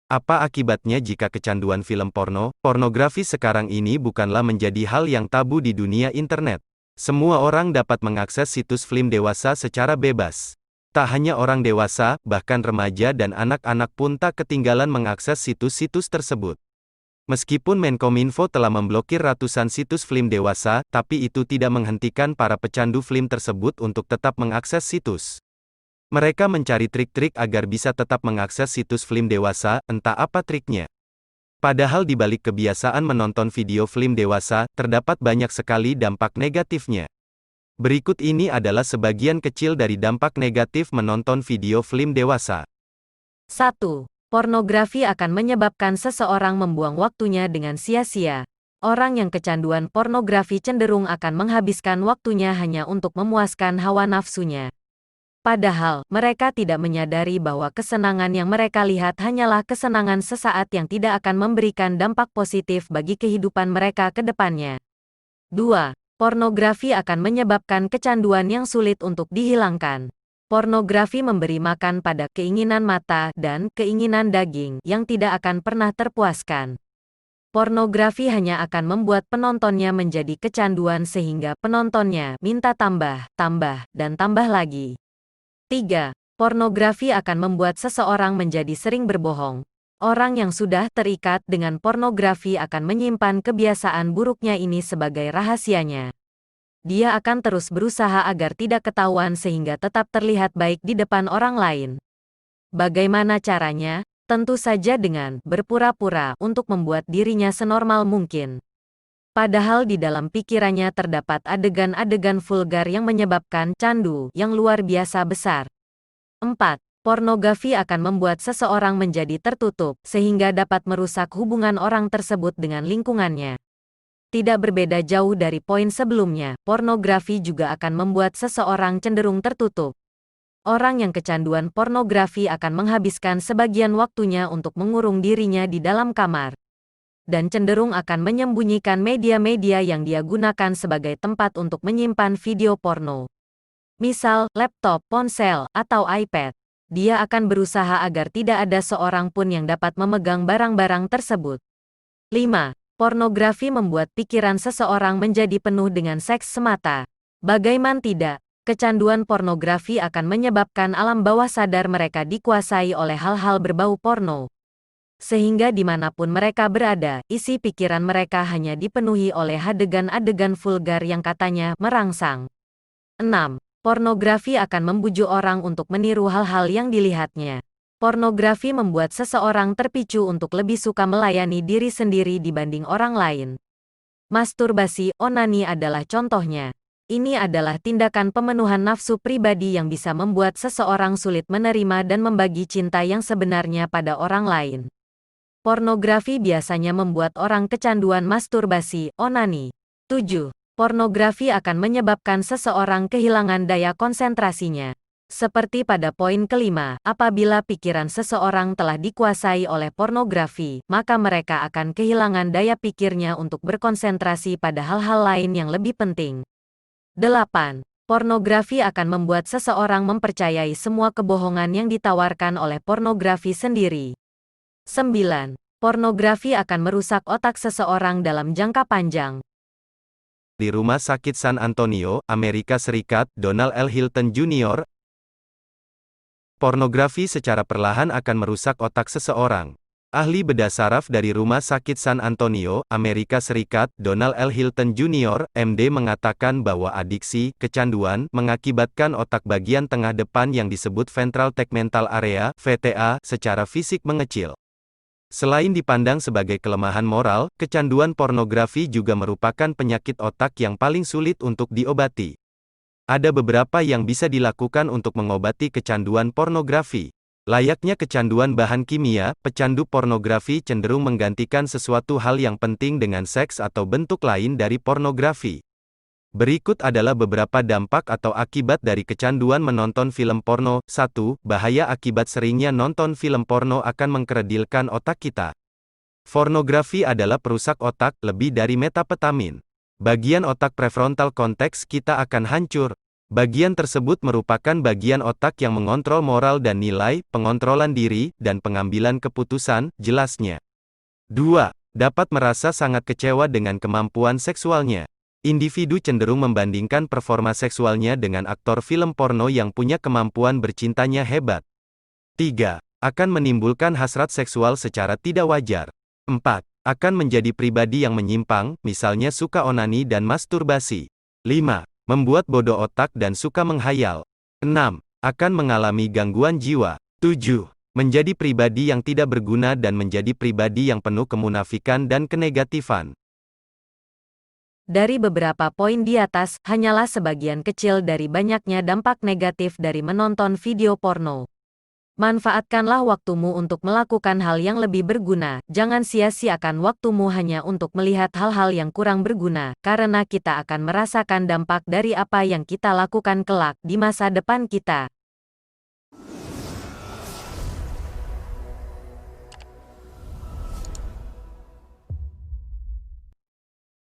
Apa akibatnya jika kecanduan film porno? Pornografi sekarang ini bukanlah menjadi hal yang tabu di dunia internet. Semua orang dapat mengakses situs film dewasa secara bebas. Tak hanya orang dewasa, bahkan remaja dan anak-anak pun tak ketinggalan mengakses situs-situs tersebut. Meskipun Menkominfo telah memblokir ratusan situs film dewasa, tapi itu tidak menghentikan para pecandu film tersebut untuk tetap mengakses situs. Mereka mencari trik-trik agar bisa tetap mengakses situs film dewasa, entah apa triknya. Padahal di balik kebiasaan menonton video film dewasa, terdapat banyak sekali dampak negatifnya. Berikut ini adalah sebagian kecil dari dampak negatif menonton video film dewasa. 1. Pornografi akan menyebabkan seseorang membuang waktunya dengan sia-sia. Orang yang kecanduan pornografi cenderung akan menghabiskan waktunya hanya untuk memuaskan hawa nafsunya. Padahal, mereka tidak menyadari bahwa kesenangan yang mereka lihat hanyalah kesenangan sesaat yang tidak akan memberikan dampak positif bagi kehidupan mereka ke depannya. 2. Pornografi akan menyebabkan kecanduan yang sulit untuk dihilangkan. Pornografi memberi makan pada keinginan mata dan keinginan daging yang tidak akan pernah terpuaskan. Pornografi hanya akan membuat penontonnya menjadi kecanduan sehingga penontonnya minta tambah, dan tambah lagi. 3. Pornografi akan membuat seseorang menjadi sering berbohong. Orang yang sudah terikat dengan pornografi akan menyimpan kebiasaan buruknya ini sebagai rahasianya. Dia akan terus berusaha agar tidak ketahuan sehingga tetap terlihat baik di depan orang lain. Bagaimana caranya? Tentu saja dengan berpura-pura untuk membuat dirinya senormal mungkin. Padahal di dalam pikirannya terdapat adegan-adegan vulgar yang menyebabkan candu yang luar biasa besar. 4. Pornografi akan membuat seseorang menjadi tertutup, sehingga dapat merusak hubungan orang tersebut dengan lingkungannya. Tidak berbeda jauh dari poin sebelumnya, pornografi juga akan membuat seseorang cenderung tertutup. Orang yang kecanduan pornografi akan menghabiskan sebagian waktunya untuk mengurung dirinya di dalam kamar. Dan cenderung akan menyembunyikan media-media yang dia gunakan sebagai tempat untuk menyimpan video porno. Misal, laptop, ponsel, atau iPad. Dia akan berusaha agar tidak ada seorang pun yang dapat memegang barang-barang tersebut. 5. Pornografi membuat pikiran seseorang menjadi penuh dengan seks semata. Bagaimana tidak, kecanduan pornografi akan menyebabkan alam bawah sadar mereka dikuasai oleh hal-hal berbau porno. Sehingga dimanapun mereka berada, isi pikiran mereka hanya dipenuhi oleh adegan-adegan vulgar yang katanya merangsang. 6. Pornografi akan membujuk orang untuk meniru hal-hal yang dilihatnya. Pornografi membuat seseorang terpicu untuk lebih suka melayani diri sendiri dibanding orang lain. Masturbasi, onani adalah contohnya. Ini adalah tindakan pemenuhan nafsu pribadi yang bisa membuat seseorang sulit menerima dan membagi cinta yang sebenarnya pada orang lain. Pornografi biasanya membuat orang kecanduan masturbasi, onani. 7. Pornografi akan menyebabkan seseorang kehilangan daya konsentrasinya. Seperti pada poin kelima, apabila pikiran seseorang telah dikuasai oleh pornografi, maka mereka akan kehilangan daya pikirnya untuk berkonsentrasi pada hal-hal lain yang lebih penting. 8. Pornografi akan membuat seseorang mempercayai semua kebohongan yang ditawarkan oleh pornografi sendiri. 9. Pornografi akan merusak otak seseorang dalam jangka panjang. Di Rumah Sakit San Antonio, Amerika Serikat, Donald L. Hilton Jr. Pornografi secara perlahan akan merusak otak seseorang. Ahli bedah saraf dari Rumah Sakit San Antonio, Amerika Serikat, Donald L. Hilton Jr., MD mengatakan bahwa adiksi, kecanduan, mengakibatkan otak bagian tengah depan yang disebut ventral tegmental area, VTA, secara fisik mengecil. Selain dipandang sebagai kelemahan moral, kecanduan pornografi juga merupakan penyakit otak yang paling sulit untuk diobati. Ada beberapa yang bisa dilakukan untuk mengobati kecanduan pornografi. Layaknya kecanduan bahan kimia, pecandu pornografi cenderung menggantikan sesuatu hal yang penting dengan seks atau bentuk lain dari pornografi. Berikut adalah beberapa dampak atau akibat dari kecanduan menonton film porno. 1. Bahaya akibat seringnya nonton film porno akan mengkerdilkan otak kita. Pornografi adalah perusak otak, lebih dari metapetamin. Bagian otak prefrontal korteks kita akan hancur. Bagian tersebut merupakan bagian otak yang mengontrol moral dan nilai, pengontrolan diri, dan pengambilan keputusan, jelasnya. 2. Dapat merasa sangat kecewa dengan kemampuan seksualnya. Individu cenderung membandingkan performa seksualnya dengan aktor film porno yang punya kemampuan bercintanya hebat. 3. Akan menimbulkan hasrat seksual secara tidak wajar. 4. Akan menjadi pribadi yang menyimpang, misalnya suka onani dan masturbasi. 5. Membuat bodoh otak dan suka menghayal. 6. Akan mengalami gangguan jiwa. 7. Menjadi pribadi yang tidak berguna dan menjadi pribadi yang penuh kemunafikan dan kenegatifan. Dari beberapa poin di atas, hanyalah sebagian kecil dari banyaknya dampak negatif dari menonton video porno. Manfaatkanlah waktumu untuk melakukan hal yang lebih berguna. Jangan sia-siakan waktumu hanya untuk melihat hal-hal yang kurang berguna, karena kita akan merasakan dampak dari apa yang kita lakukan kelak di masa depan kita.